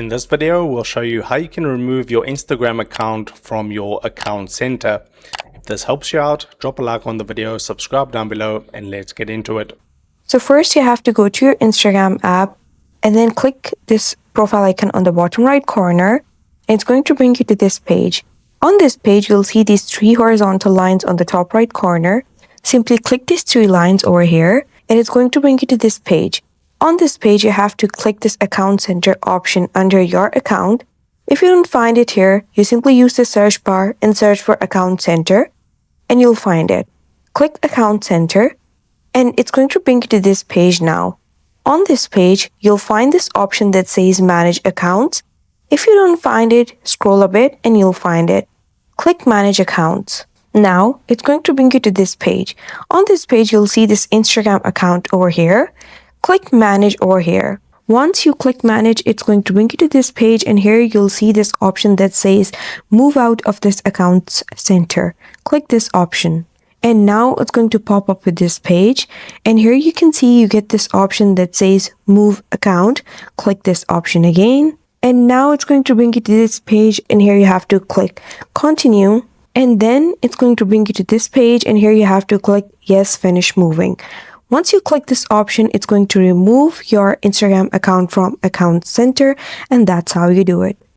In this video, we'll show you how you can remove your Instagram account from your account center. If this helps you out, drop a like on the video, subscribe down below, and let's get into it. So first you have to go to your Instagram app and then click this profile icon on the bottom right corner. And it's going to bring you to this page. On this page, you'll see these three horizontal lines on the top right corner. Simply click these three lines over here and it's going to bring you to this page. On this page, you have to click this account center option under your account. If you don't find it here, you simply use the search bar and search for account center and you'll find it. Click account center and it's going to bring you to this page now. On this page, you'll find this option that says manage accounts. If you don't find it, scroll a bit and you'll find it. Click manage accounts. Now, it's going to bring you to this page. On this page, you'll see this Instagram account over here. Click manage over here. Once you click manage, it's going to bring you to this page and here you'll see this option that says move out of this accounts center. Click this option. And now it's going to pop up with this page. And here you can see you get this option that says move account. Click this option again. And now it's going to bring you to this page and here you have to click continue. And then it's going to bring you to this page and here you have to click yes, finish moving. Once you click this option, it's going to remove your Instagram account from account center and that's how you do it.